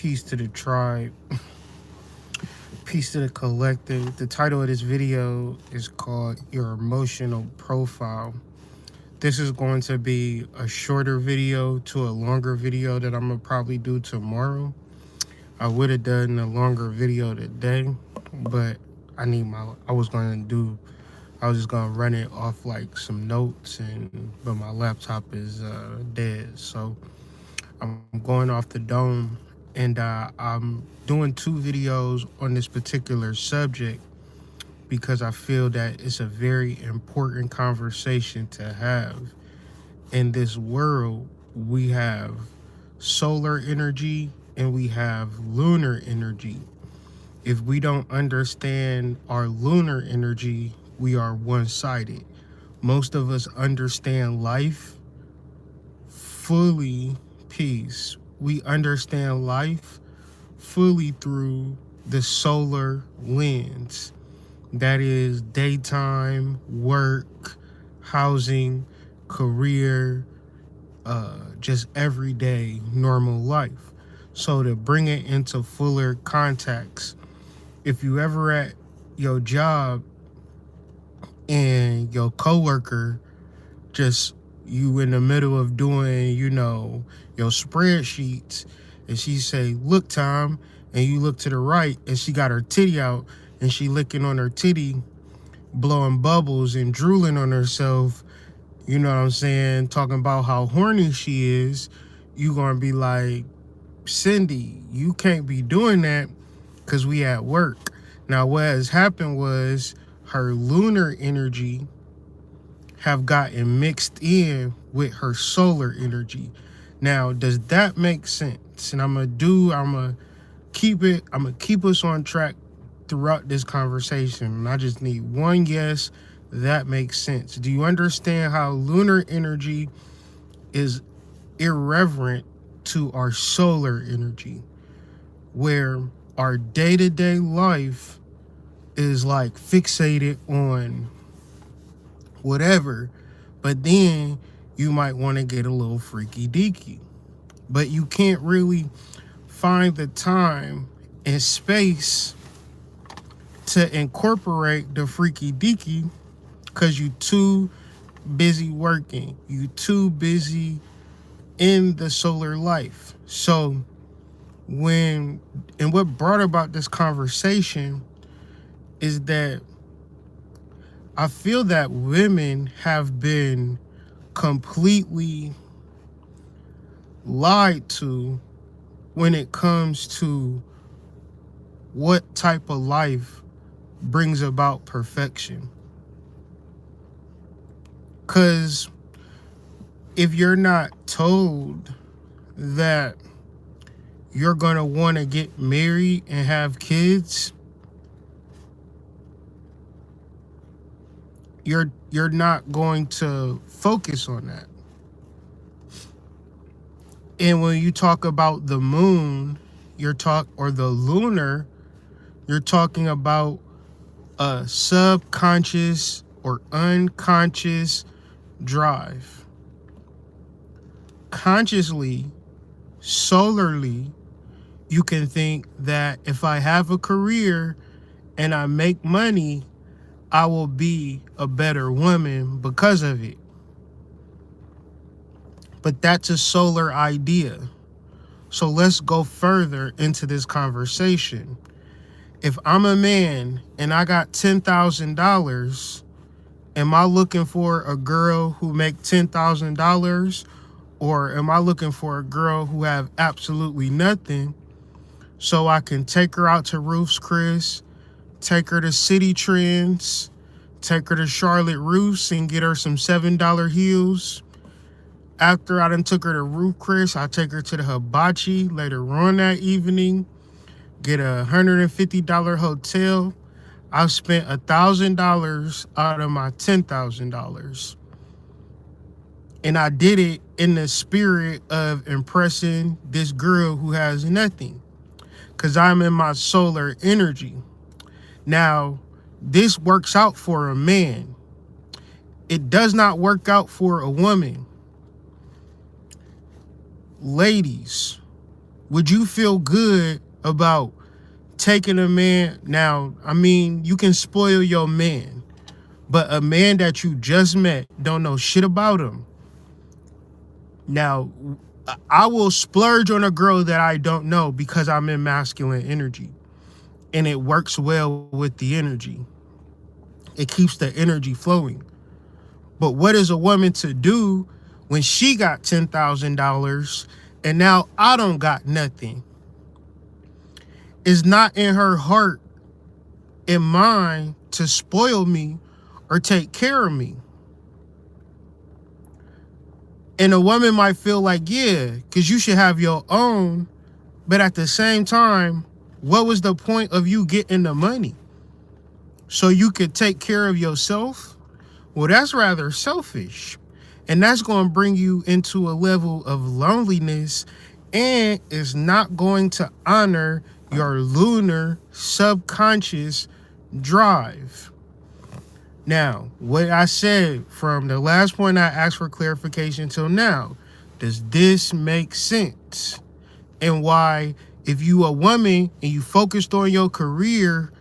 Peace to the tribe, peace to the collective. The title of this video is called Your Emotional Profile. This is going to be a shorter video to a longer video that I'm gonna probably do tomorrow. I would have done a longer video today, but I was just gonna run it off like some notes, but my laptop is dead. So I'm going off the dome, and I'm doing 2 videos on this particular subject because I feel that it's a very important conversation to have. In this world, we have solar energy and we have lunar energy. If we don't understand our lunar energy, we are one-sided. Most of us understand life fully. Peace. We understand life fully through the solar lens. That is daytime, work, housing, career, just everyday normal life. So to bring it into fuller context, if you ever at your job and your coworker just you in the middle of doing, your spreadsheets, and she say, "Look, Tom," and you look to the right and she got her titty out and she licking on her titty, blowing bubbles and drooling on herself, you know what I'm saying, talking about how horny she is, you gonna be like, "Cindy, you can't be doing that because we at work." Now what has happened was her lunar energy have gotten mixed in with her solar energy. Now, does that make sense? And I'm gonna keep us on track throughout this conversation. And I just need one yes, that makes sense. Do you understand how lunar energy is irreverent to our solar energy, where our day-to-day life is like fixated on whatever, but then you might want to get a little freaky deaky, but you can't really find the time and space to incorporate the freaky deaky because you too busy working, you too busy in the solar life. So what brought about this conversation is that I feel that women have been completely lied to when it comes to what type of life brings about perfection. Because if you're not told that you're going to want to get married and have kids, you're not going to focus on that. And when you talk about the moon, or the lunar, you're talking about a subconscious or unconscious drive. Consciously, solarly, you can think that if I have a career and I make money, I will be a better woman because of it. But that's a solar idea. So let's go further into this conversation. If I'm a man and I got $10,000, am I looking for a girl who make $10,000, or am I looking for a girl who have absolutely nothing so I can take her out to Ruth's Chris, take her to City Trends, take her to Charlotte Ruth's and get her some $7 heels? After I done took her to Ruth's Chris, I take her to the Hibachi later on that evening, get a $150 hotel. I've spent $1,000 out of my $10,000. And I did it in the spirit of impressing this girl who has nothing, because I'm in my solar energy. Now, this works out for a man. It does not work out for a woman. Ladies, Would you feel good about taking a man? Now, I mean, you can spoil your man, but a man that you just met, don't know shit about him. Now, I will splurge on a girl that I don't know because I'm in masculine energy, and it works well with the energy. It keeps the energy flowing. But what is a woman to do when she got $10,000 and now I don't got nothing? It's not in her heart and mind to spoil me or take care of me. And a woman might feel like, yeah, because you should have your own. But at the same time, what was the point of you getting the money? So you could take care of yourself? Well, that's rather selfish. And that's going to bring you into a level of loneliness, and is not going to honor your lunar subconscious drive. Now, what I said from the last point I asked for clarification till now, does this make sense? And why, if you a woman and you focused on your career,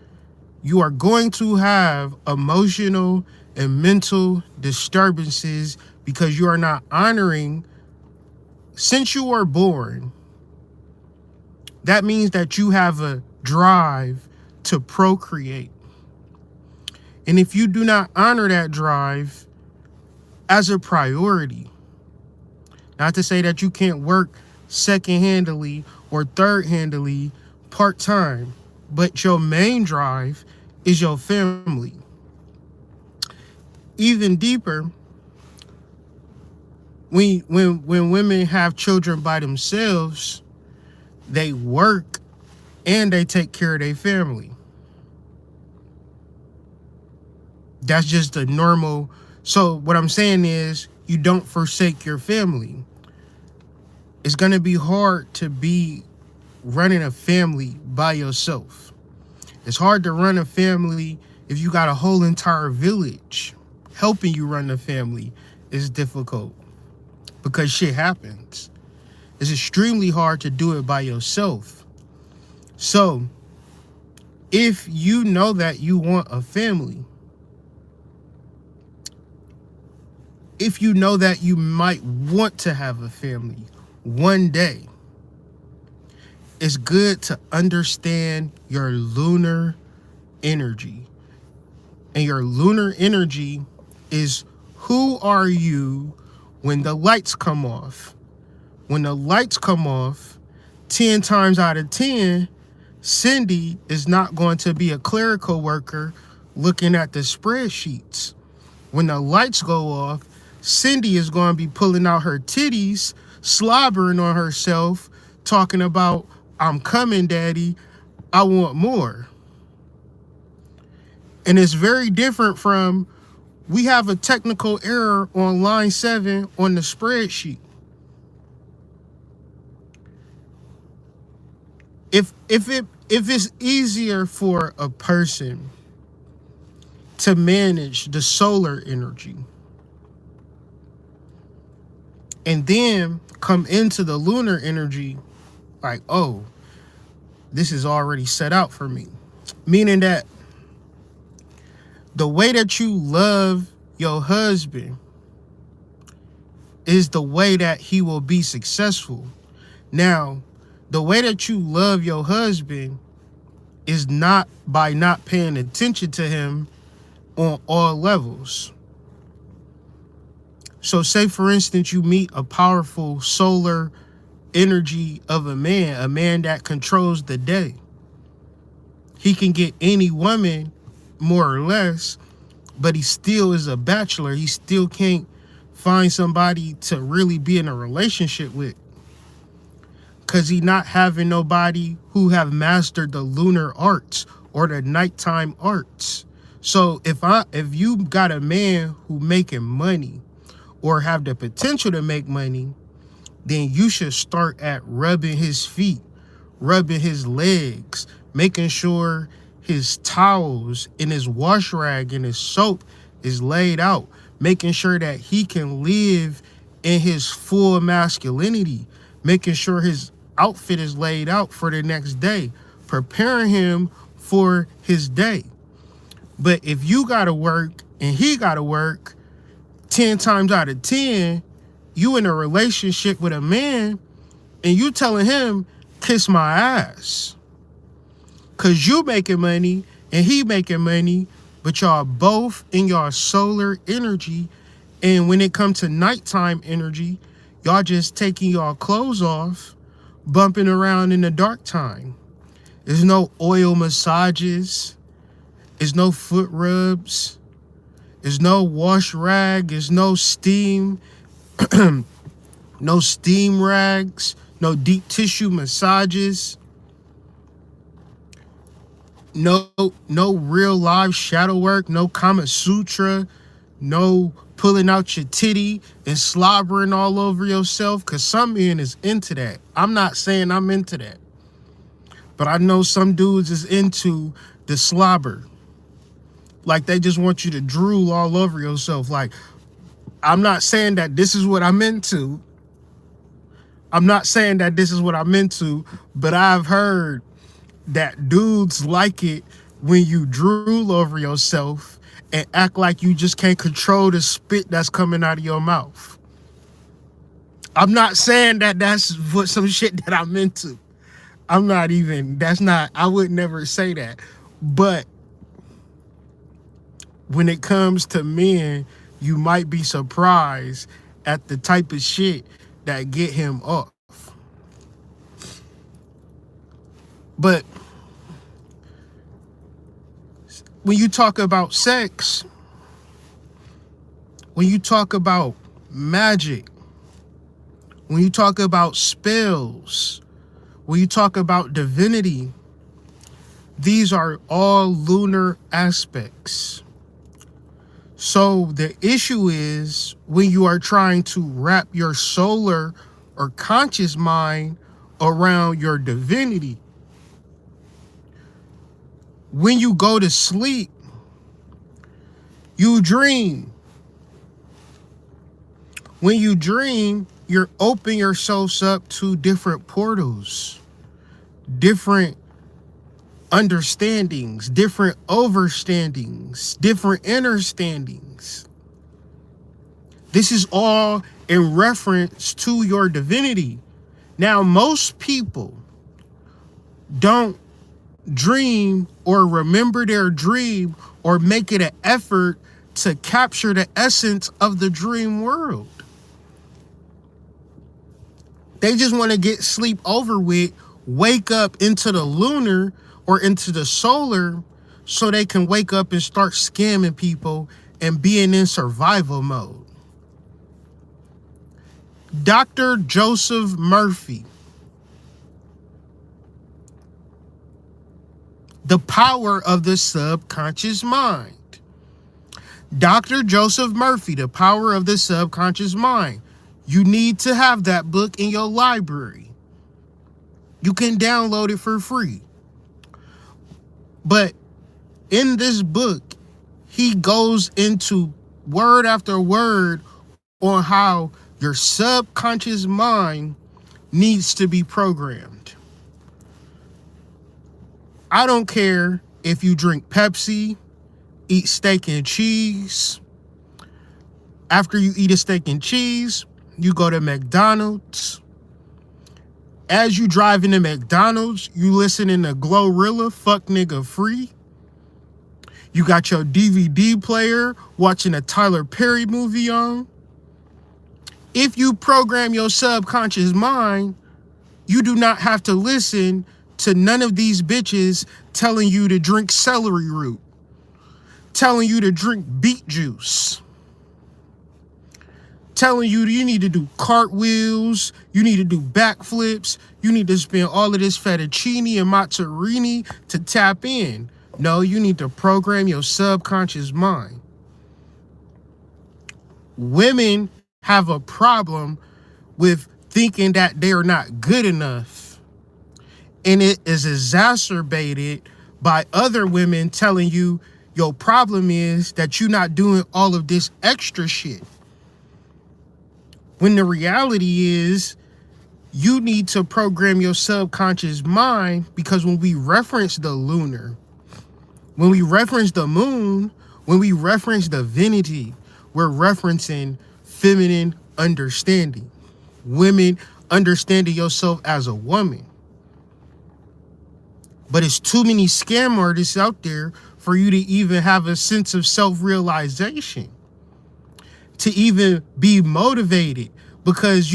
you are going to have emotional and mental disturbances because you are not honoring, since you were born, that means that you have a drive to procreate. And if you do not honor that drive as a priority, not to say that you can't work second-handedly or third-handedly part-time, but your main drive is your family. Even deeper, when women have children by themselves, they work and they take care of their family. That's just a normal. So what I'm saying is, you don't forsake your family. It's going to be hard to be running a family by yourself. It's hard to run a family if you got a whole entire village helping you run the family. Is difficult because shit happens. It's extremely hard to do it by yourself. So if you know that you want a family, if you know that you might want to have a family one day, it's good to understand your lunar energy. And your lunar energy is, who are you when the lights come off? When the lights come off, 10 times out of 10, Cindy is not going to be a clerical worker looking at the spreadsheets. When the lights go off, Cindy is going to be pulling out her titties, slobbering on herself, talking about, I'm coming, daddy, I want more. And it's very different from, we have a technical error on line 7 on the spreadsheet. If it's easier for a person to manage the solar energy and then come into the lunar energy, like, oh, this is already set out for me. Meaning that the way that you love your husband is the way that he will be successful. Now, the way that you love your husband is not by not paying attention to him on all levels. So say, for instance, you meet a powerful solar energy of a man that controls the day. He can get any woman, more or less, but he still is a bachelor. He still can't find somebody to really be in a relationship with, because he not having nobody who have mastered the lunar arts or the nighttime arts. So if you got a man who making money or have the potential to make money, then you should start at rubbing his feet, rubbing his legs, making sure his towels and his wash rag and his soap is laid out, making sure that he can live in his full masculinity, making sure his outfit is laid out for the next day, preparing him for his day. But if you gotta work and he gotta work, 10 times out of 10, you in a relationship with a man and you telling him, kiss my ass. Cause you making money and he making money, but y'all both in y'all solar energy. And when it comes to nighttime energy, y'all just taking y'all clothes off, bumping around in the dark time. There's no oil massages. There's no foot rubs. There's no wash rag. There's no steam. No steam rags. No deep tissue massages. No real live shadow work. No Kama Sutra. No pulling out your titty and slobbering all over yourself, because some men is into that. I'm not saying I'm into that, but I know some dudes is into the slobber. Like they just want you to drool all over yourself. Like, I'm not saying that this is what I'm into. I'm not saying that this is what I'm into, but I've heard that dudes like it when you drool over yourself and act like you just can't control the spit that's coming out of your mouth. I'm not saying that that's what some shit that I'm into. I would never say that. But when it comes to men, you might be surprised at the type of shit that get him off. But when you talk about sex, when you talk about magic, when you talk about spells, when you talk about divinity, these are all lunar aspects. So the issue is when you are trying to wrap your solar or conscious mind around your divinity. When you go to sleep, you dream. When you dream, you're opening yourselves up to different portals, different understandings, different overstandings, different understandings. This is all in reference to your divinity. Now, most people don't dream or remember their dream or make it an effort to capture the essence of the dream world. They just want to get sleep over with, wake up into the lunar or into the solar so they can wake up and start scamming people and being in survival mode. Dr. Joseph Murphy, The Power of the Subconscious Mind. Dr. Joseph Murphy, The Power of the Subconscious Mind. You need to have that book in your library. You can download it for free. But in this book, he goes into word after word on how your subconscious mind needs to be programmed. I don't care if you drink Pepsi, eat steak and cheese. After you eat a steak and cheese, you go to McDonald's. As you drive into McDonald's, you listening to Glorilla, Fuck Nigga Free. You got your DVD player watching a Tyler Perry movie on. If you program your subconscious mind, you do not have to listen to none of these bitches telling you to drink celery root, telling you to drink beet juice, telling you you need to do cartwheels, you need to do backflips, you need to spend all of this fettuccine and mozzarella to tap in. No, you need to program your subconscious mind. Women have a problem with thinking that they are not good enough. And it is exacerbated by other women telling you your problem is that you're not doing all of this extra shit. When the reality is You need to program your subconscious mind, because when we reference the lunar, when we reference the moon, when we reference divinity, we're referencing feminine understanding. Women understanding yourself as a woman. But it's too many scam artists out there for you to even have a sense of self-realization, to even be motivated, because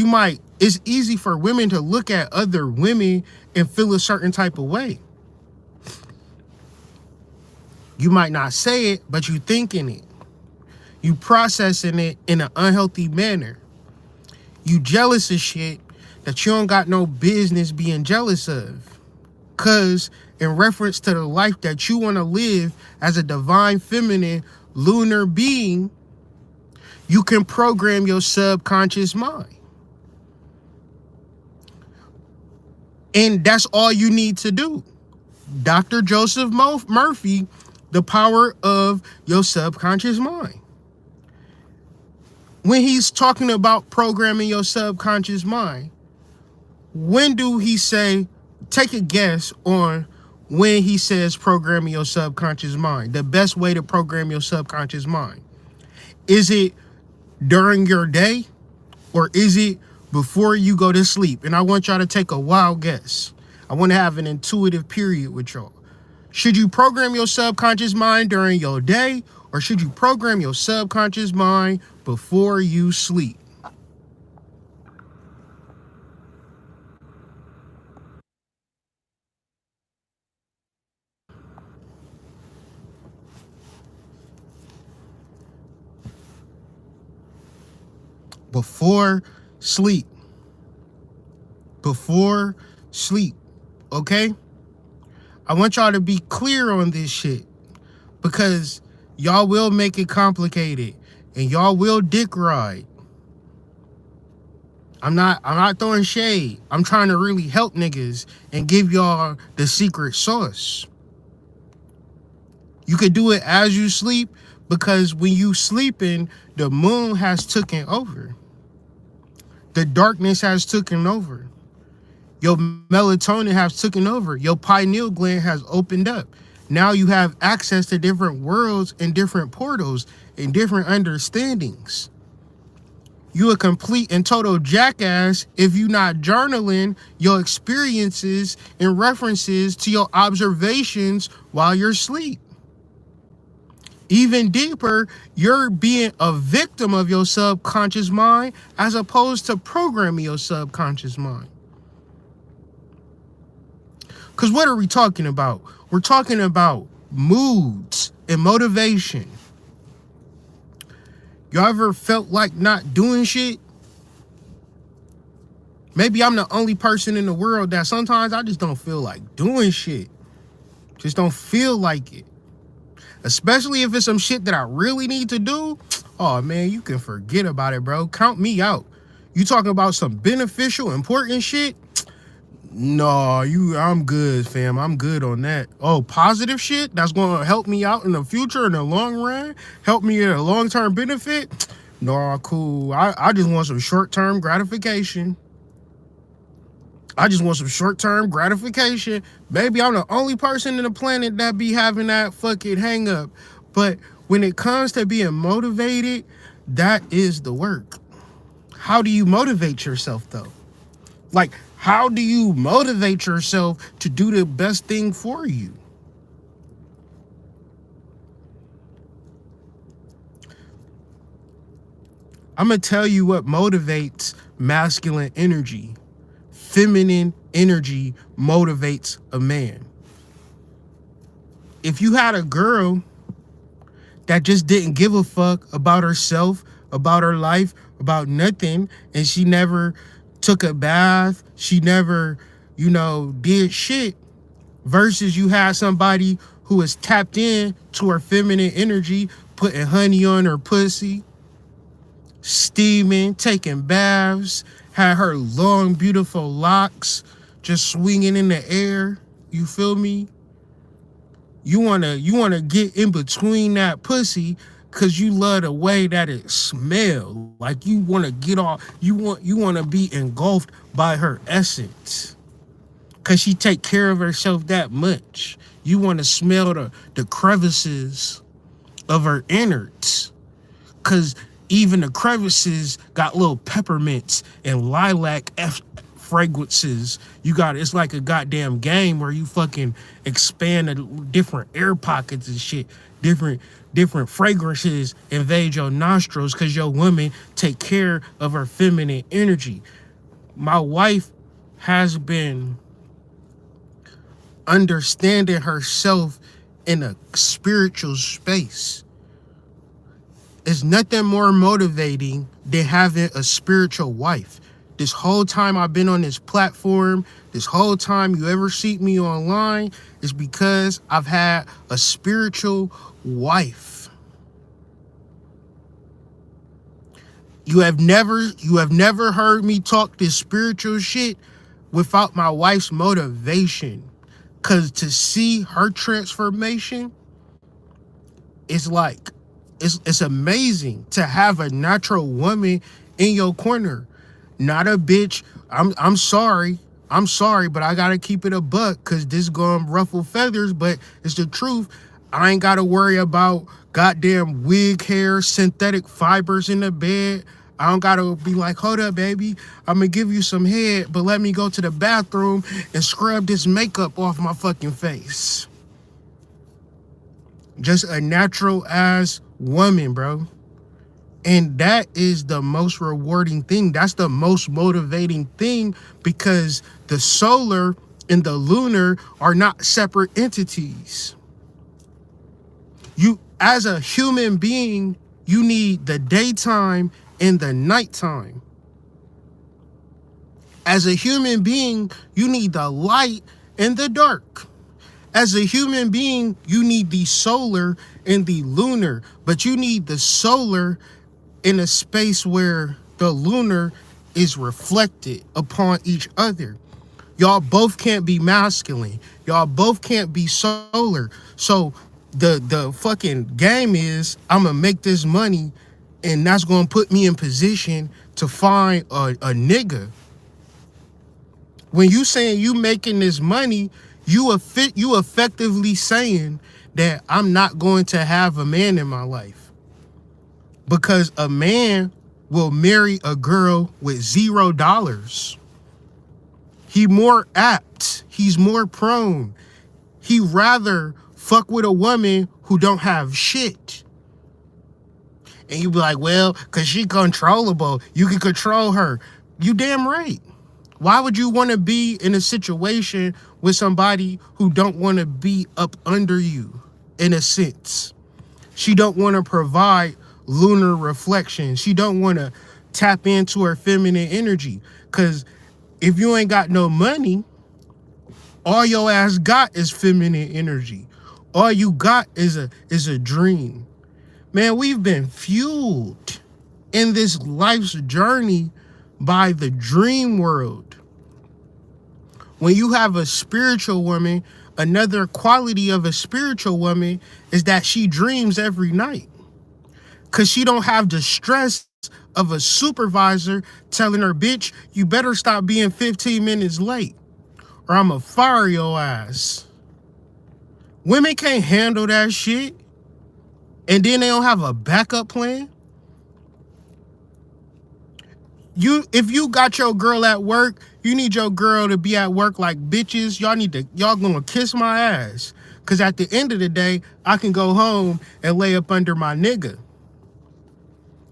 it's easy for women to look at other women and feel a certain type of way. You might not say it, but you thinking it. You processing it in an unhealthy manner. You jealous of shit that you don't got no business being jealous of. Cause in reference to the life that you want to live as a divine feminine lunar being, you can program your subconscious mind. And that's all you need to do. Dr. Joseph Murphy, The Power of Your Subconscious Mind. When he's talking about programming your subconscious mind, when do he say, take a guess on when he says programming your subconscious mind, the best way to program your subconscious mind? Is it during your day, or is it before you go to sleep? And I want y'all to take a wild guess. I want to have an intuitive period with y'all. Should you program your subconscious mind during your day, or should you program your subconscious mind before you sleep? Before sleep. Before sleep. Okay? I want y'all to be clear on this shit, because y'all will make it complicated and y'all will dick ride. I'm not throwing shade. I'm trying to really help niggas and give y'all the secret sauce. You could do it as you sleep, because when you sleeping, the moon has taken over. The darkness has taken over. Your melatonin has taken over. Your pineal gland has opened up. Now you have access to different worlds and different portals and different understandings. You a complete and total jackass if you not journaling your experiences and references to your observations while you're asleep. Even deeper, you're being a victim of your subconscious mind as opposed to programming your subconscious mind. Because what are we talking about? We're talking about moods and motivation. Y'all ever felt like not doing shit? Maybe I'm the only person in the world that sometimes I just don't feel like doing shit. Just don't feel like it. Especially if it's some shit that I really need to do. Oh man, you can forget about it, bro. Count me out. You talking about some beneficial, important shit? No, I'm good, fam. I'm good on that. Oh, positive shit that's gonna help me out in the future, in the long run, help me in a long-term benefit. No, cool. I just want some short-term gratification. I just want some short-term gratification. Maybe I'm the only person in the planet that be having that fucking hang up. But when it comes to being motivated, that is the work. How do you motivate yourself though? Like, how do you motivate yourself to do the best thing for you? I'm going to tell you what motivates masculine energy. Feminine energy motivates a man. If you had a girl that just didn't give a fuck about herself, about her life, about nothing, and she never took a bath, she never, did shit, versus you had somebody who is tapped in to her feminine energy, putting honey on her pussy, steaming, taking baths, had her long, beautiful locks just swinging in the air. You feel me? You wanna get in between that pussy, cause you love the way that it smell. Like you want to get off. You want to be engulfed by her essence. Cause she take care of herself that much. You want to smell the crevices of her innards. Cause even the crevices got little peppermints and lilac fragrances. You got it's like a goddamn game where you fucking expand the different air pockets and shit. Different fragrances invade your nostrils because your woman take care of her feminine energy. My wife has been understanding herself in a spiritual space. It's nothing more motivating than having a spiritual wife. This whole time I've been on this platform, this whole time you ever see me online, is because I've had a spiritual wife. You have never heard me talk this spiritual shit without my wife's motivation. Cause to see her transformation, it's like it's amazing to have a natural woman in your corner. Not a bitch. I'm sorry. But I gotta keep it a buck because this gonna ruffle feathers, but it's the truth. I ain't gotta worry about goddamn wig hair, synthetic fibers in the bed. I don't gotta be like, hold up, baby. I'm gonna give you some head, but let me go to the bathroom and scrub this makeup off my fucking face. Just a natural ass woman, bro. And that is the most rewarding thing. That's the most motivating thing because the solar and the lunar are not separate entities. You, as a human being, you need the daytime and the nighttime. As a human being, you need the light and the dark. As a human being, you need the solar and the lunar, but you need the solar in a space where the lunar is reflected upon each other. Y'all both can't be masculine. Y'all both can't be solar. So the fucking game is I'm gonna make this money and that's gonna put me in position to find a nigga. When you saying you making this money, you effectively saying that I'm not going to have a man in my life. Because a man will marry a girl with $0. He more apt. He's more prone. He rather fuck with a woman who don't have shit. And you be like, well, cause she controllable. You can control her. You damn right. Why would you want to be in a situation with somebody who don't want to be up under you, in a sense? She don't want to provide lunar reflection. She don't want to tap into her feminine energy. Cause if you ain't got no money, all your ass got is feminine energy. All you got is a dream. Man, we've been fueled in this life's journey by the dream world. When you have a spiritual woman, another quality of a spiritual woman is that she dreams every night. Cause she don't have the stress of a supervisor telling her, bitch, you better stop being 15 minutes late or I'ma fire your ass. Women can't handle that shit. And then they don't have a backup plan. If you got your girl at work, you need your girl to be at work like bitches. Y'all gonna kiss my ass. Cause at the end of the day, I can go home and lay up under my nigga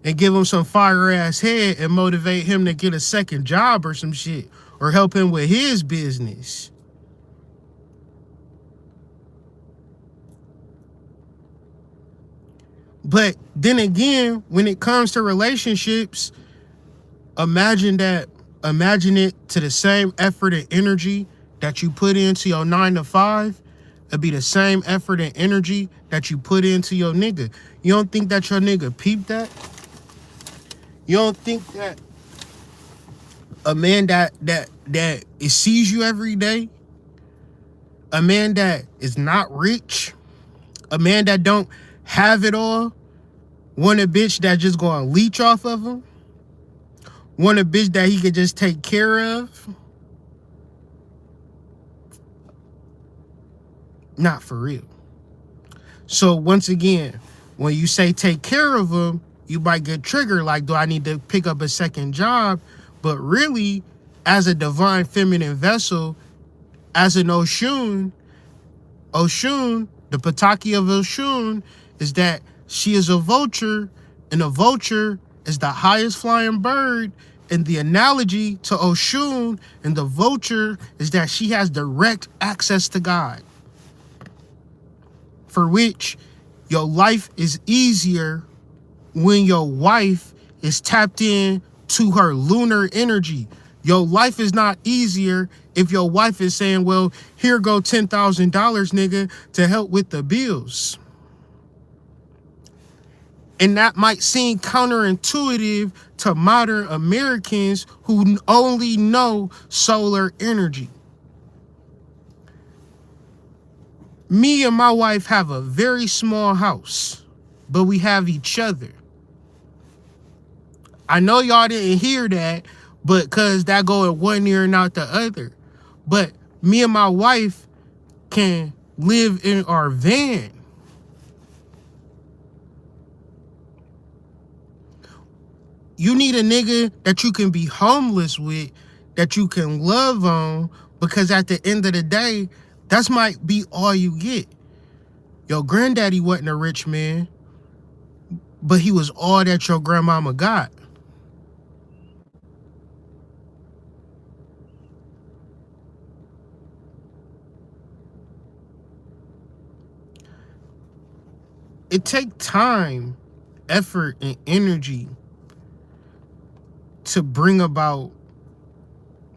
and give him some fire ass head and motivate him to get a second job or some shit or help him with his business. But then again, when it comes to relationships, imagine it to the same effort and energy that you put into your 9 to 5. It'd be the same effort and energy that you put into your nigga. You don't think that your nigga peeped that? You don't think that a man that sees you every day, a man that is not rich, a man that don't have it all, Want a bitch that just gonna leech off of him? Want a bitch that he could just take care of? Not for real. So once again, when you say take care of him, you might get triggered like, do I need to pick up a second job? But really, as a divine feminine vessel, as an Oshun, the Pataki of Oshun is that she is a vulture, and a vulture is the highest flying bird. And the analogy to Oshun and the vulture is that she has direct access to God, for which your life is easier when your wife is tapped in to her lunar energy. Your life is not easier if your wife is saying, well, here go $10,000, nigga, to help with the bills. And that might seem counterintuitive to modern Americans who only know solar energy. Me and my wife have a very small house, but we have each other. I know y'all didn't hear that, but cause that go in one ear and out the other. But me and my wife can live in our van. You need a nigga that you can be homeless with, that you can love on, because at the end of the day, that might be all you get. Your granddaddy wasn't a rich man, but he was all that your grandmama got. It takes time, effort, and energy to bring about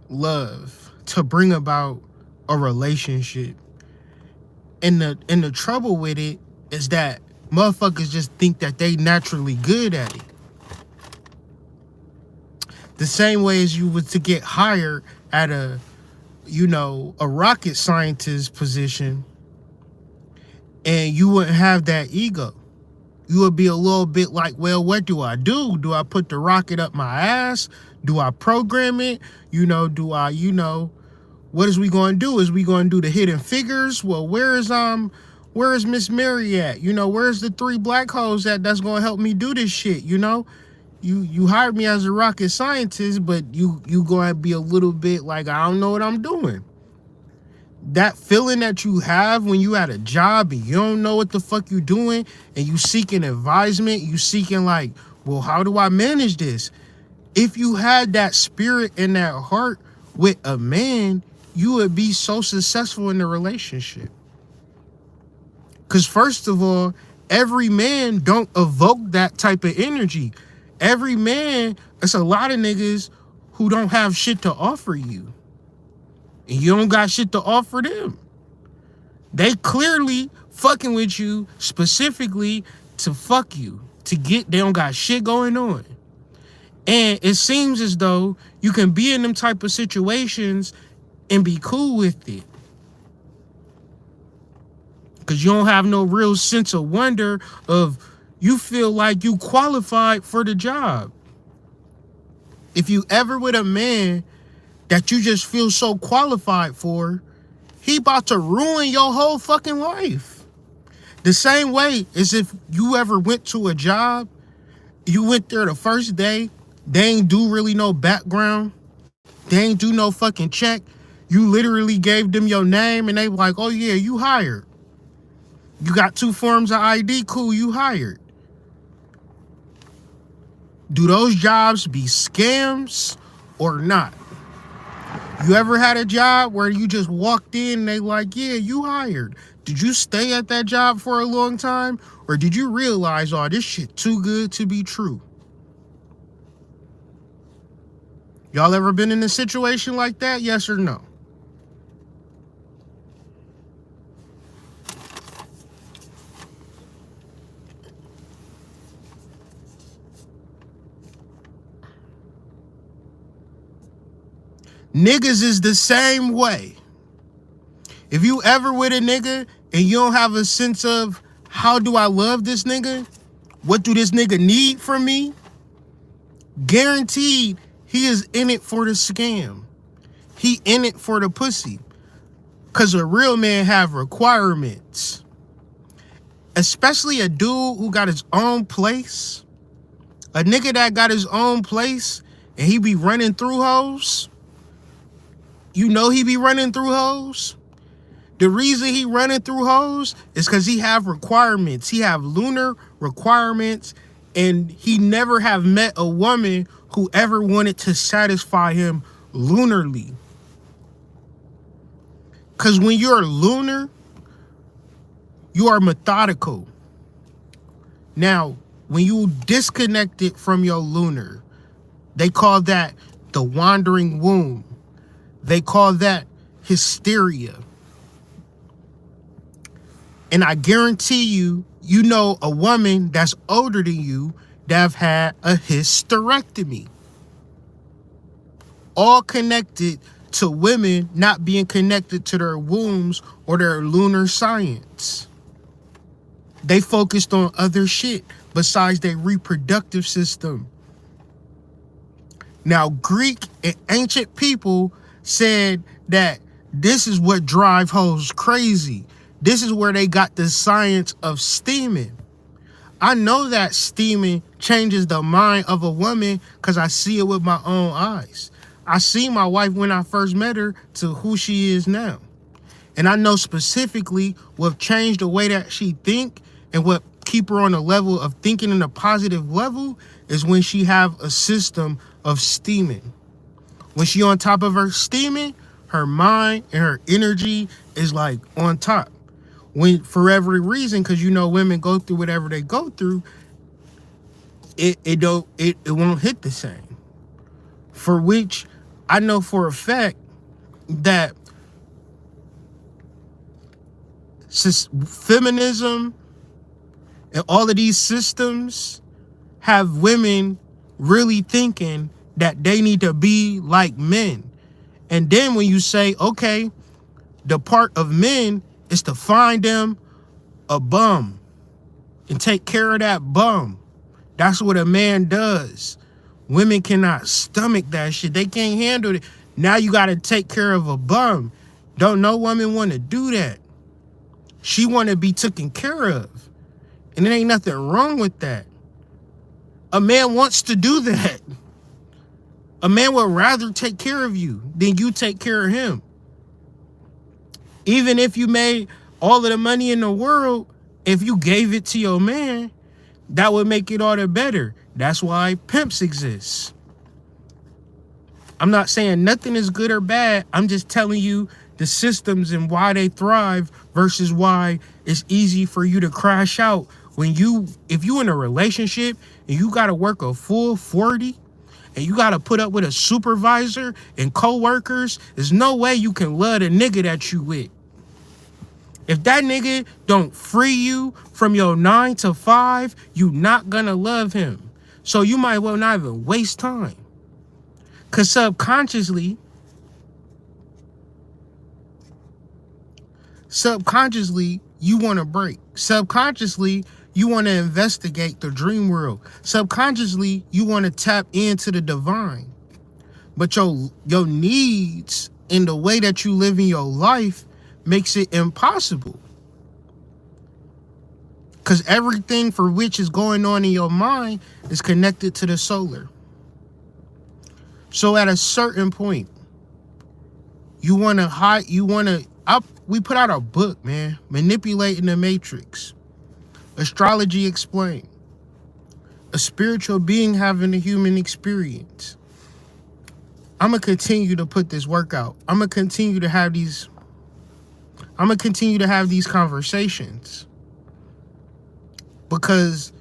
love, to bring about a relationship. And the trouble with it is that motherfuckers just think that they naturally good at it. The same way as you would to get hired at a rocket scientist position, and you wouldn't have that ego. You would be a little bit like, well, what do I do? Do I put the rocket up my ass? Do I program it? What is we going to do? Is we going to do the hidden figures? Well, where is Miss Mary at? Where's the 3 black holes that's going to help me do this shit? You hired me as a rocket scientist, but you going to be a little bit like, I don't know what I'm doing. That feeling that you have when you at a job and you don't know what the fuck you doing, and you seeking advisement, you seeking like, well, how do I manage this? If you had that spirit and that heart with a man, you would be so successful in the relationship. Because first of all, every man don't evoke that type of energy. Every man, it's a lot of niggas who don't have shit to offer you. And you don't got shit to offer them. They clearly fucking with you specifically to fuck you. They don't got shit going on. And it seems as though you can be in them type of situations and be cool with it. Because you don't have no real sense of wonder of, you feel like you qualified for the job. If you ever with a man that you just feel so qualified for, he about to ruin your whole fucking life. The same way as if you ever went to a job, you went there the first day, they ain't do really no background, they ain't do no fucking check. You literally gave them your name and they were like, oh yeah, you hired. You got 2 forms of ID, cool, you hired. Do those jobs be scams or not? You ever had a job where you just walked in and they like, yeah, you hired? Did you stay at that job for a long time? Or did you realize, oh, this shit too good to be true? Y'all ever been in a situation like that? Yes or no? Niggas is the same way. If you ever with a nigga and you don't have a sense of, how do I love this nigga? What do this nigga need from me? Guaranteed he is in it for the scam. He in it for the pussy. Cause a real man have requirements. Especially a dude who got his own place. A nigga that got his own place and he be running through hoes. You know he be running through hoes. The reason he running through hoes is because he have requirements. He have lunar requirements, and he never have met a woman who ever wanted to satisfy him lunarly. Because when you're lunar, you are methodical. Now, when you disconnect it from your lunar, they call that the wandering womb. They call that hysteria. And I guarantee you, you know a woman that's older than you that have had a hysterectomy. All connected to women not being connected to their wombs or their lunar science. They focused on other shit besides their reproductive system. Now, Greek and ancient people said that this is what drive hoes crazy. This is where they got the science of steaming. I know that steaming changes the mind of a woman because I see it with my own eyes. I see my wife when I first met her to who she is now. And I know specifically what changed the way that she think and what keep her on a level of thinking in a positive level is when she have a system of steaming. When she on top of her steaming, her mind and her energy is like on top. When for every reason, because you know women go through whatever they go through, it won't hit the same. For which I know for a fact that feminism and all of these systems have women really thinking that they need to be like men. And then when you say, okay, the part of men is to find them a bum and take care of that bum. That's what a man does. Women cannot stomach that shit. They can't handle it. Now you got to take care of a bum. Don't no woman want to do that. She want to be taken care of. And there ain't nothing wrong with that. A man wants to do that. A man would rather take care of you than you take care of him. Even if you made all of the money in the world, if you gave it to your man, that would make it all the better. That's why pimps exist. I'm not saying nothing is good or bad. I'm just telling you the systems and why they thrive versus why it's easy for you to crash out. If you in a relationship and you got to work a full 40 and you got to put up with a supervisor and coworkers, there's no way you can love the nigga that you with. If that nigga don't free you from your 9 to 5, you not gonna love him. So you might well not even waste time. Cause subconsciously, you want to break. Subconsciously, you want to investigate the dream world. Subconsciously, you want to tap into the divine. But your needs in the way that you live in your life makes it impossible. Because everything for which is going on in your mind is connected to the solar. So at a certain point, we put out a book, man, Manipulating the Matrix. Astrology Explained. A spiritual being having a human experience. I'm going to continue to put this work out. I'm going to continue to have these conversations. Because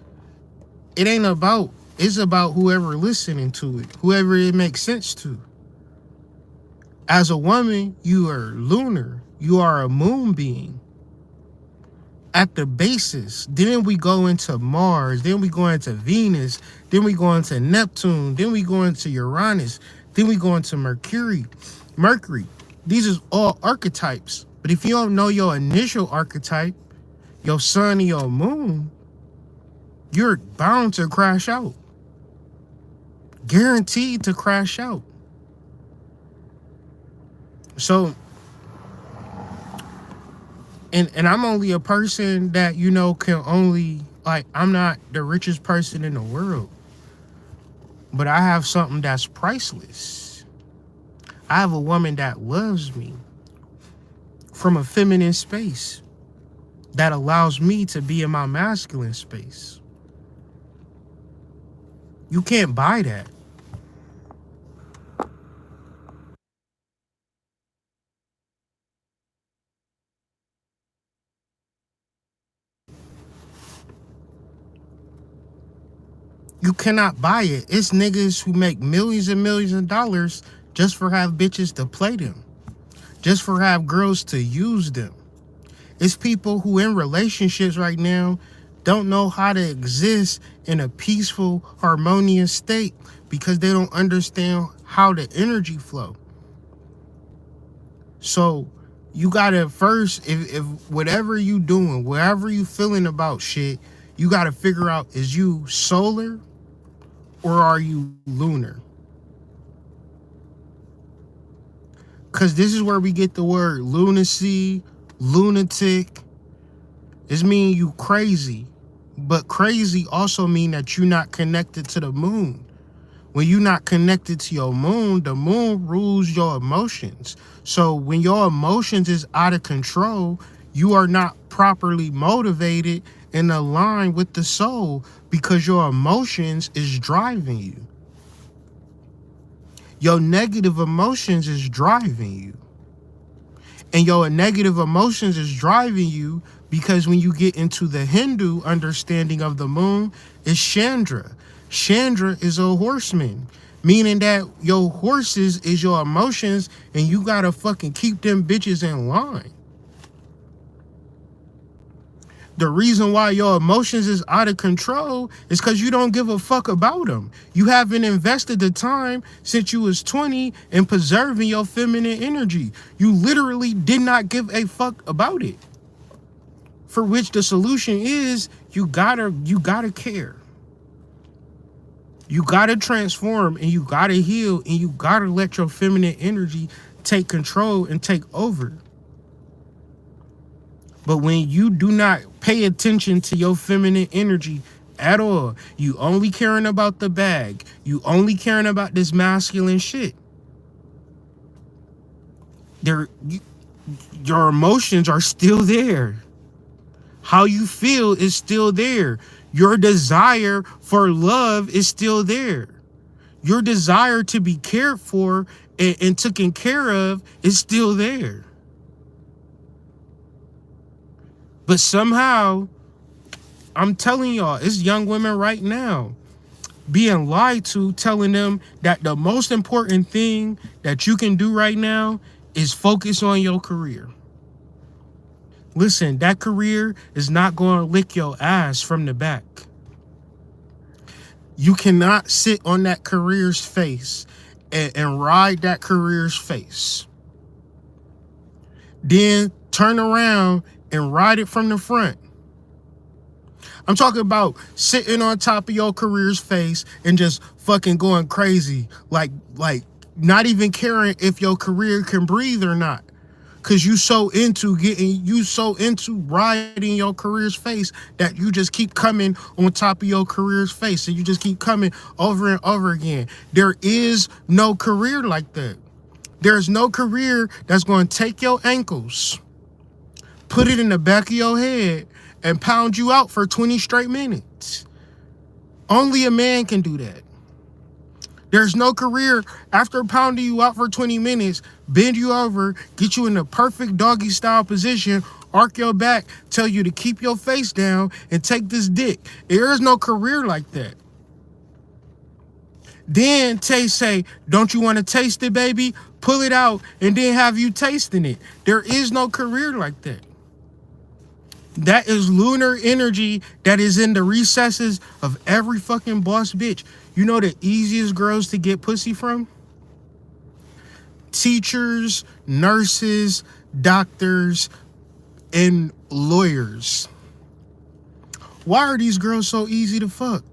it's about whoever listening to it, whoever it makes sense to. As a woman, you are lunar. You are a moon being. At the basis, then we go into Mars, then we go into Venus, then we go into Neptune, then we go into Uranus, then we go into Mercury. These are all archetypes. But if you don't know your initial archetype, your sun and your moon, you're bound to crash out. Guaranteed to crash out. So, and I'm only a person that, can only, like, I'm not the richest person in the world, but I have something that's priceless. I have a woman that loves me from a feminine space that allows me to be in my masculine space. You can't buy that. You cannot buy it. It's niggas who make millions and millions of dollars just for have bitches to play them, just for have girls to use them. It's people who in relationships right now don't know how to exist in a peaceful, harmonious state because they don't understand how the energy flow. So you gotta first, if whatever you doing, whatever you feeling about shit, you gotta figure out, is you solar or are you lunar? Because this is where we get the word lunacy, lunatic. It's mean you crazy. But crazy also mean that you're not connected to the moon. When you're not connected to your moon, the moon rules your emotions. So when your emotions is out of control, you are not properly motivated and aligned with the soul because your emotions is driving you. Your negative emotions is driving you. And your negative emotions is driving you because when you get into the Hindu understanding of the moon, it's Chandra. Chandra is a horseman, meaning that your horses is your emotions and you gotta fucking keep them bitches in line. The reason why your emotions is out of control is because you don't give a fuck about them. You haven't invested the time since you was 20 in preserving your feminine energy. You literally did not give a fuck about it. For which the solution is you gotta care. You gotta transform and you gotta heal and you gotta let your feminine energy take control and take over. But when you do not pay attention to your feminine energy at all, you only caring about the bag, you only caring about this masculine shit, your emotions are still there. How you feel is still there. Your desire for love is still there. Your desire to be cared for and taken care of is still there. But somehow, I'm telling y'all, it's young women right now being lied to, telling them that the most important thing that you can do right now is focus on your career. Listen, that career is not going to lick your ass from the back. You cannot sit on that career's face and ride that career's face. Then turn around and ride it from the front. I'm talking about sitting on top of your career's face and just fucking going crazy. Like not even caring if your career can breathe or not. Cause you so into riding your career's face that you just keep coming on top of your career's face and you just keep coming over and over again. There is no career like that. There's no career that's going to take your ankles, put it in the back of your head, and pound you out for 20 straight minutes. Only a man can do that. There's no career after pounding you out for 20 minutes, bend you over, get you in the perfect doggy style position, arc your back, tell you to keep your face down and take this dick. There is no career like that. Then say, don't you want to taste it, baby? Pull it out and then have you tasting it. There is no career like that. That is lunar energy that is in the recesses of every fucking boss bitch. You know the easiest girls to get pussy from? Teachers, nurses, doctors, and lawyers. Why are these girls so easy to fuck?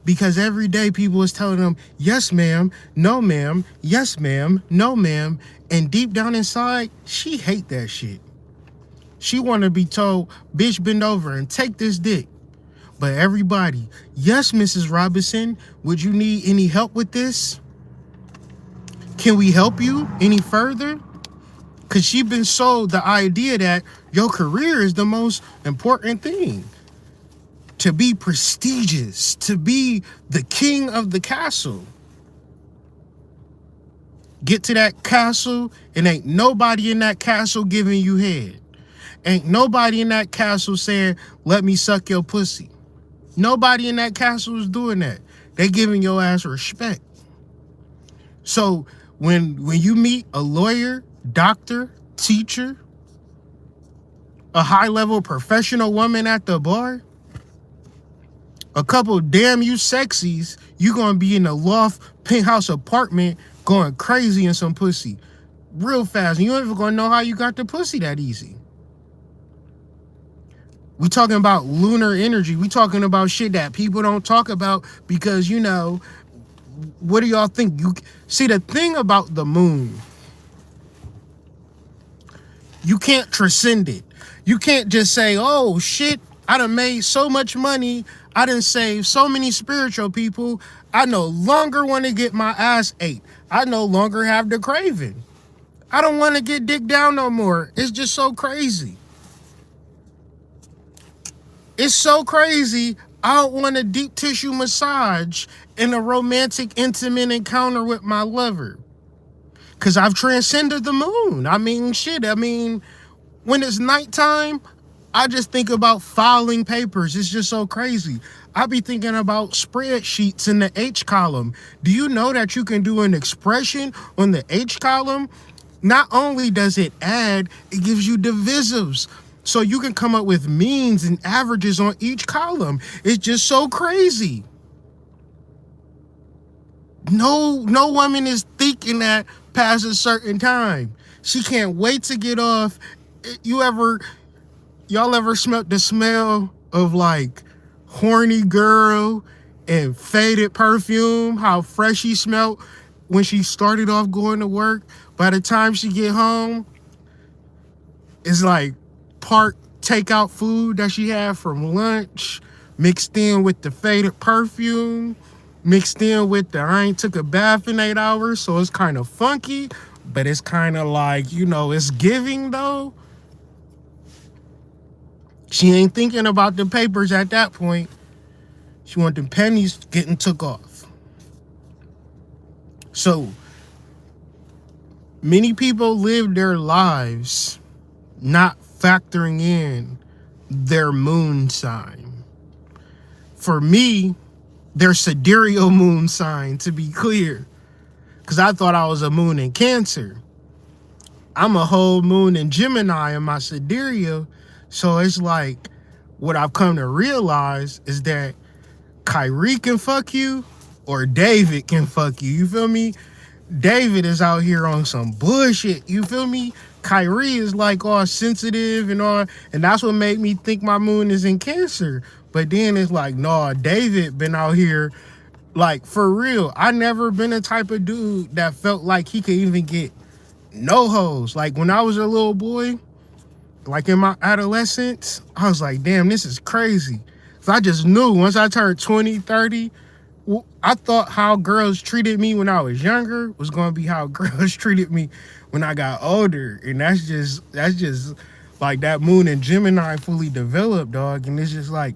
Because every day people is telling them, yes, ma'am, no, ma'am, yes, ma'am, no, ma'am. And deep down inside, she hate that shit. She want to be told, bitch, bend over and take this dick. But everybody, yes, Mrs. Robinson, would you need any help with this? Can we help you any further? Because she been sold the idea that your career is the most important thing. To be prestigious, to be the king of the castle. Get to that castle and ain't nobody in that castle giving you head. Ain't nobody in that castle saying, let me suck your pussy. Nobody in that castle is doing that. They giving your ass respect. So when you meet a lawyer, doctor, teacher, a high-level professional woman at the bar, a couple damn you sexies, you gonna be in a loft penthouse apartment going crazy in some pussy real fast. And you ain't even gonna know how you got the pussy that easy. We talking about lunar energy. We talking about shit that people don't talk about because, you know, what do y'all think? You see, the thing about the moon, you can't transcend it. You can't just say, oh shit, I done made so much money. I done saved so many spiritual people. I no longer want to get my ass ate. I no longer have the craving. I don't want to get dick down no more. It's just so crazy. It's so crazy. I don't want a deep tissue massage and a romantic, intimate encounter with my lover. Because I've transcended the moon. I mean, shit. I mean, when it's nighttime, I just think about filing papers. It's just so crazy. I be thinking about spreadsheets in the H column. Do you know that you can do an expression on the H column? Not only does it add, it gives you divisives. So you can come up with means and averages on each column. It's just so crazy. No woman is thinking that past a certain time. She can't wait to get off. Y'all ever smelled the smell of like horny girl and faded perfume? How fresh she smelled when she started off going to work. By the time she get home, it's like part takeout food that she had from lunch, mixed in with the faded perfume, mixed in with the I ain't took a bath in 8 hours, so it's kind of funky, but it's kind of like, you know, it's giving though. She ain't thinking about the papers at that point. She want them pennies getting took off. So many people live their lives not factoring in their moon sign. For me, their sidereal moon sign, to be clear, because I thought I was a moon in Cancer. I'm a whole moon in Gemini in my sidereal. So it's like, what I've come to realize is that Kyrie can fuck you or David can fuck you. You feel me? David is out here on some bullshit. You feel me? Kyrie is like all sensitive and all, and that's what made me think my moon is in Cancer. But then it's like, no, David been out here, like, for real. I never been the type of dude that felt like he could even get no hoes. Like, when I was a little boy, like in my adolescence, I was like, damn, this is crazy. So I just knew once I turned 20, 30, I thought how girls treated me when I was younger was going to be how girls treated me when I got older. And that's just like that moon in Gemini fully developed, dog. And it's just like,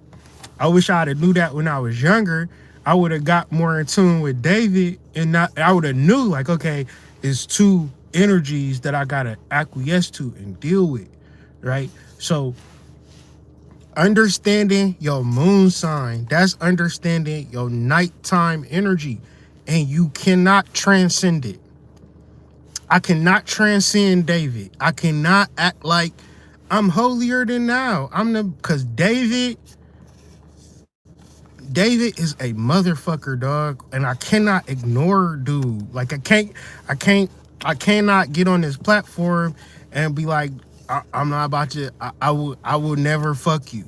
I wish I'd have knew that when I was younger. I would have got more in tune with David, and I would have knew, like, okay, it's two energies that I got to acquiesce to and deal with, right? So understanding your moon sign, that's understanding your nighttime energy, and you cannot transcend it. I cannot transcend David. I cannot act like I'm holier than thou. Because David is a motherfucker, dog, and I cannot ignore dude. Like I cannot get on this platform and be like, I'm not about to. I will never fuck you.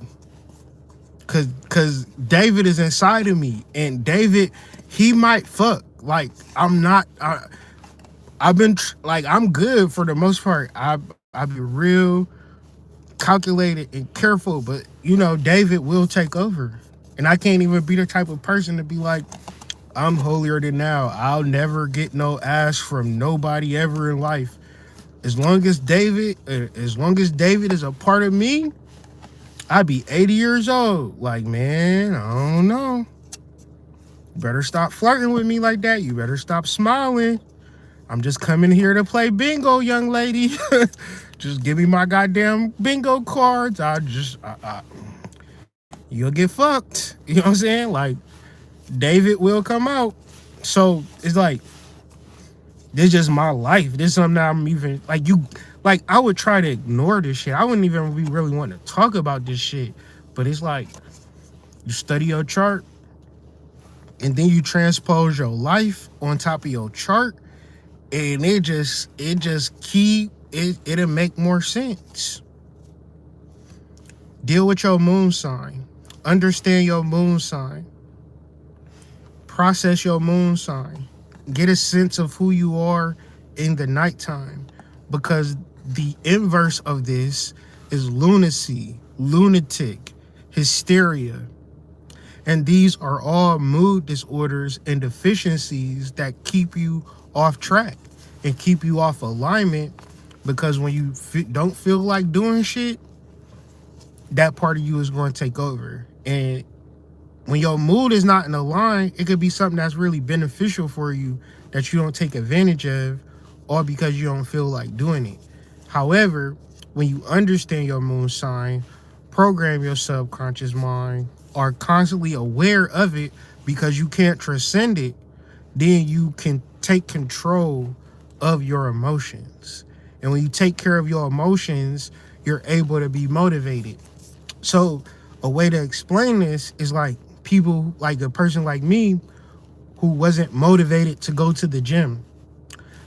cause David is inside of me, and David, he might fuck. Like I'm not. I've been like I'm good for the most part. I be real calculated and careful, but you know David will take over, and I can't even be the type of person to be like I'm holier than now. I'll never get no ass from nobody ever in life. As long as David is a part of me, I'd be 80 years old. Like, man, I don't know. You better stop flirting with me like that. You better stop smiling. I'm just coming here to play bingo, young lady. Just give me my goddamn bingo cards. You'll get fucked. You know what I'm saying? Like, David will come out. So it's like, this is just my life. This is something that I'm even, like, I would try to ignore this shit. I wouldn't even be really want to talk about this shit. But it's like, you study your chart, and then you transpose your life on top of your chart, and it'll make more sense. Deal with your moon sign. Understand your moon sign. Process your moon sign. Get a sense of who you are in the nighttime. Because the inverse of this is lunacy, lunatic, hysteria. And these are all mood disorders and deficiencies that keep you off track and keep you off alignment, because when you don't feel like doing shit, that part of you is going to take over. And when your mood is not in a line, it could be something that's really beneficial for you that you don't take advantage of, or because you don't feel like doing it. However, when you understand your moon sign, program your subconscious mind, are constantly aware of it because you can't transcend it, then you can take control of your emotions. And when you take care of your emotions, you're able to be motivated. So a way to explain this is like people, like a person like me who wasn't motivated to go to the gym.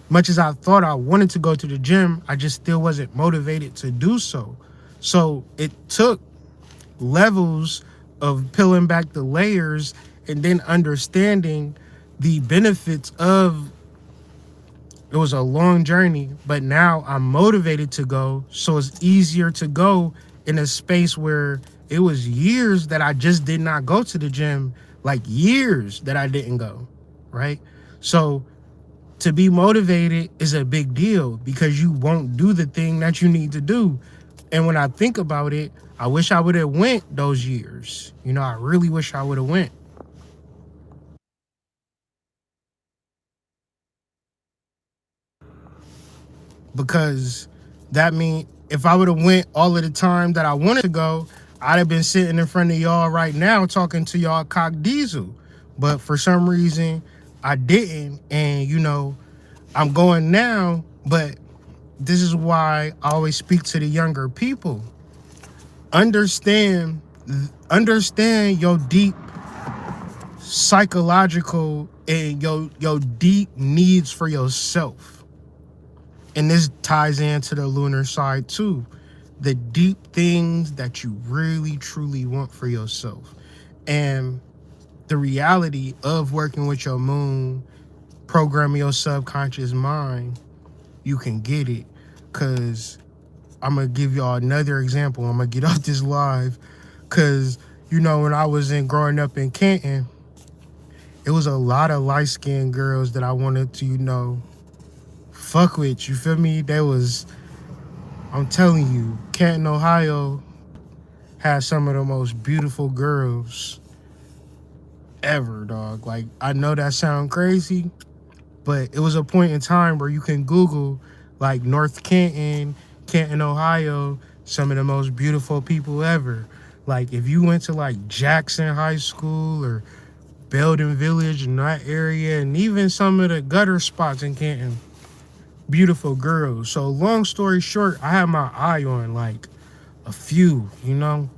Much as I thought I wanted to go to the gym, I just still wasn't motivated to do so. So it took levels of peeling back the layers and then understanding the benefits of it. Was a long journey, but now I'm motivated to go, so it's easier to go in a space where it was years that I just did not go to the gym, like years that I didn't go, right? So to be motivated is a big deal because you won't do the thing that you need to do. And when I think about it, I wish I would have went those years. You know, I really wish I would have went. Because that mean if I would have went all of the time that I wanted to go, I'd have been sitting in front of y'all right now talking to y'all cock diesel. But for some reason I didn't, and you know, I'm going now. But this is why I always speak to the younger people. Understand understand your deep psychological and your deep needs for yourself. And this ties into the lunar side too. The deep things that you really truly want for yourself. And the reality of working with your moon, programming your subconscious mind, you can get it. Cause I'm gonna give y'all another example. I'm gonna get off this live. Cause you know, when I was in growing up in Canton, it was a lot of light-skinned girls that I wanted to, you know, fuck with. You feel me? I'm telling you, Canton, Ohio had some of the most beautiful girls ever, dog. Like, I know that sound crazy, but it was a point in time where you can Google like North Canton, Canton, Ohio, some of the most beautiful people ever. Like if you went to like Jackson High School or Belden Village in that area, and even some of the gutter spots in Canton, beautiful girls. So long story short, I had my eye on like a few, you know.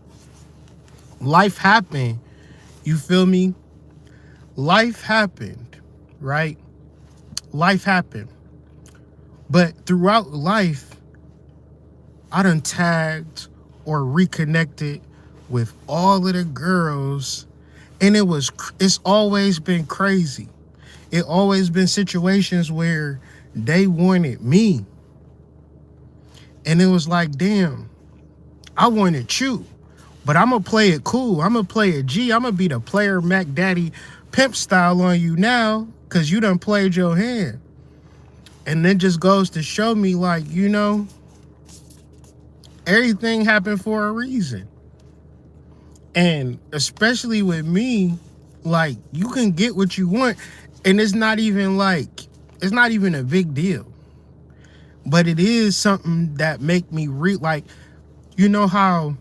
Life happened. You feel me? Life happened, right? Life happened. But throughout life, I done tagged or reconnected with all of the girls, and it's always been crazy. It always been situations where they wanted me, and it was like, damn, I wanted you, but I'm gonna play it cool. I'm gonna play it G. I'm gonna be the player Mac Daddy pimp style on you now, cause you done played your hand. And then just goes to show me, like, everything happened for a reason. And especially with me, like, you can get what you want, and it's not even a big deal. But it is something that make me like, how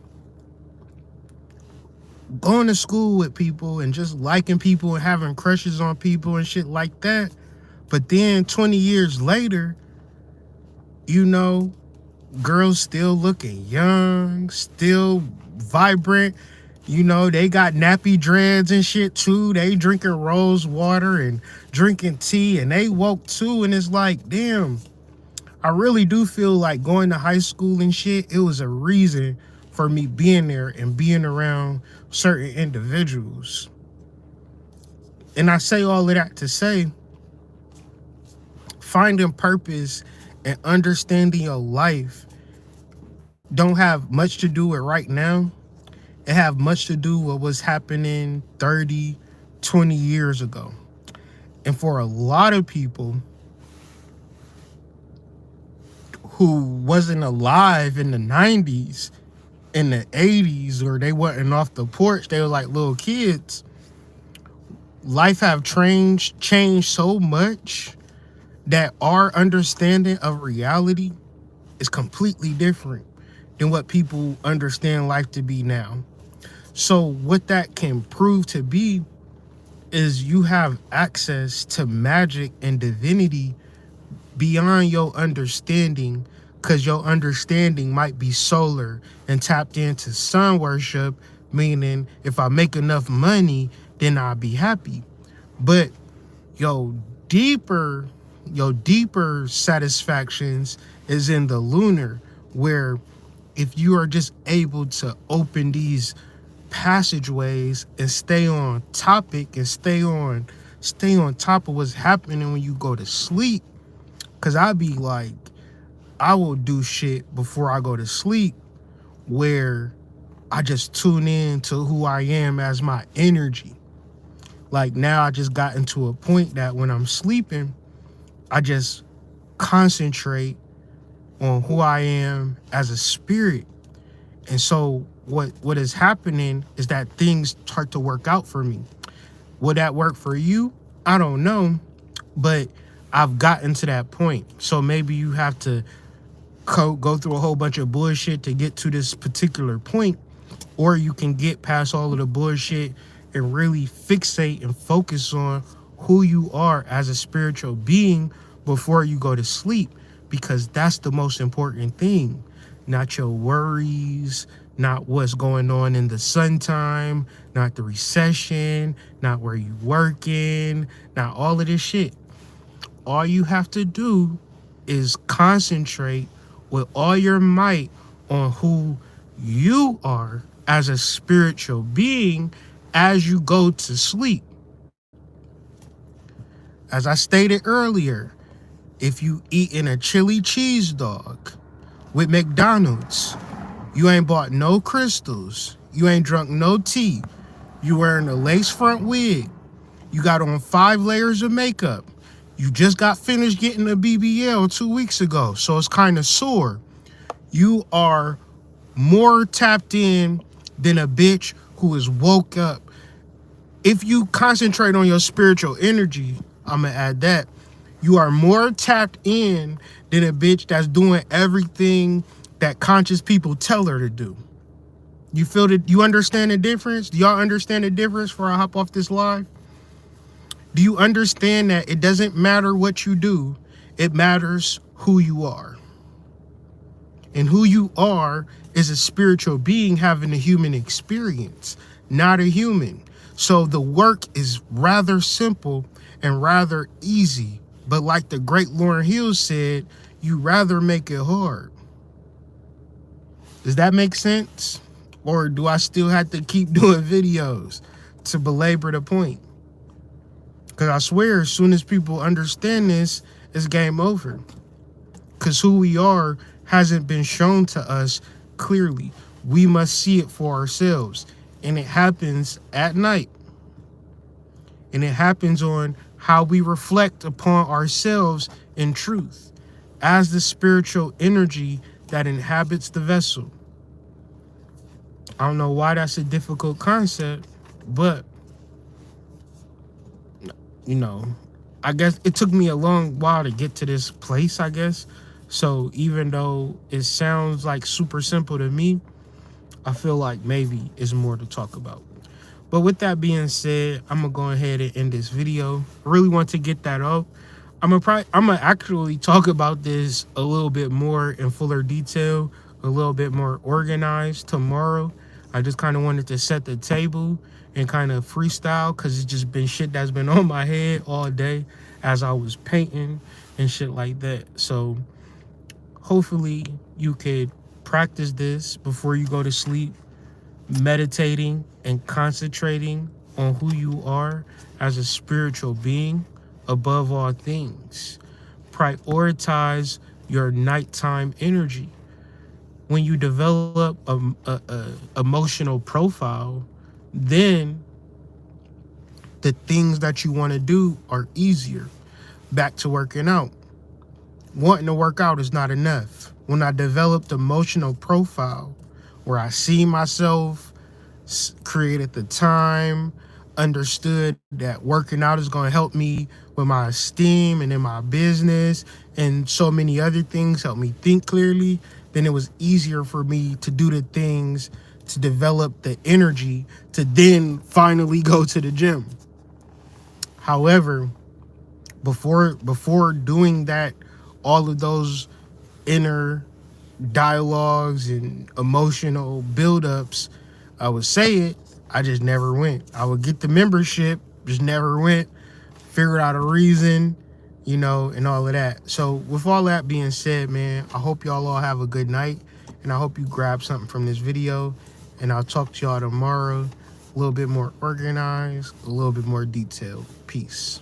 going to school with people and just liking people and having crushes on people and shit like that. But then 20 years later, you know, girls still looking young, still vibrant. They got nappy dreads and shit too. They drinking rose water and drinking tea, and they woke too. And it's like, damn, I really do feel like going to high school and shit, it was a reason for me being there and being around certain individuals. And I say all of that to say, finding purpose and understanding your life don't have much to do with right now. It have much to do with what's happening 30, 20 years ago. And for a lot of people who wasn't alive in the 90s, in the 80s, or they wasn't off the porch, they were like little kids, life have changed so much that our understanding of reality is completely different than what people understand life to be now. So what that can prove to be is you have access to magic and divinity beyond your understanding, because your understanding might be solar and tapped into sun worship, meaning if I make enough money, then I'll be happy. But your deeper satisfactions is in the lunar, where if you are just able to open these passageways and stay on topic and stay on top of what's happening when you go to sleep. Cause I be like, I will do shit before I go to sleep where I just tune in to who I am as my energy. Like now I just got into a point that when I'm sleeping, I just concentrate on who I am as a spirit. And so what is happening is that things start to work out for me. Will that work for you? I don't know, but I've gotten to that point. So maybe you have to go through a whole bunch of bullshit to get to this particular point, or you can get past all of the bullshit and really fixate and focus on who you are as a spiritual being before you go to sleep, because that's the most important thing. Not your worries, not what's going on in the sun time, not the recession, not where you working, not all of this shit. All you have to do is concentrate with all your might on who you are as a spiritual being as you go to sleep. As I stated earlier, if you eating a chili cheese dog with McDonald's, you ain't bought no crystals, you ain't drunk no tea, you wearing a lace front wig, you got on 5 layers of makeup, you just got finished getting a BBL 2 weeks ago, so it's kind of sore. You are more tapped in than a bitch who is woke up. If you concentrate on your spiritual energy, I'm gonna add that, you are more tapped in than a bitch that's doing everything that conscious people tell her to do. You feel that? You understand the difference? Do y'all understand the difference before I hop off this live? Do you understand that it doesn't matter what you do, it matters who you are? And who you are is a spiritual being having a human experience, not a human. So the work is rather simple and rather easy. But like the great Lauryn Hill said, you rather make it hard. Does that make sense? Or do I still have to keep doing videos to belabor the point? Because I swear, as soon as people understand this, it's game over. Because who we are hasn't been shown to us clearly. We must see it for ourselves. And it happens at night. And it happens on how we reflect upon ourselves in truth as the spiritual energy that inhabits the vessel. I don't know why that's a difficult concept, but you know, I guess it took me a long while to get to this place, I guess. So even though it sounds like super simple to me, I feel like maybe it's more to talk about. But with that being said, I'm gonna go ahead and end this video. I really want to get that up. I'm gonna actually talk about this a little bit more in fuller detail, a little bit more organized tomorrow. I just kind of wanted to set the table and kind of freestyle because it's just been shit that's been on my head all day as I was painting and shit like that. So hopefully you could practice this before you go to sleep, meditating and concentrating on who you are as a spiritual being above all things. Prioritize your nighttime energy. When you develop a emotional profile, then the things that you want to do are easier. Back to working out. Wanting to work out is not enough. When I developed emotional profile where I see myself, created the time, understood that working out is going to help me with my esteem and in my business and so many other things, help me think clearly, then it was easier for me to do the things to develop the energy to then finally go to the gym. However, before doing that, all of those inner dialogues and emotional buildups, I would say it, I just never went. I would get the membership, just never went, figured out a reason, and all of that. So with all that being said, man, I hope y'all all have a good night, and I hope you grab something from this video, and I'll talk to y'all tomorrow, a little bit more organized, a little bit more detailed. Peace.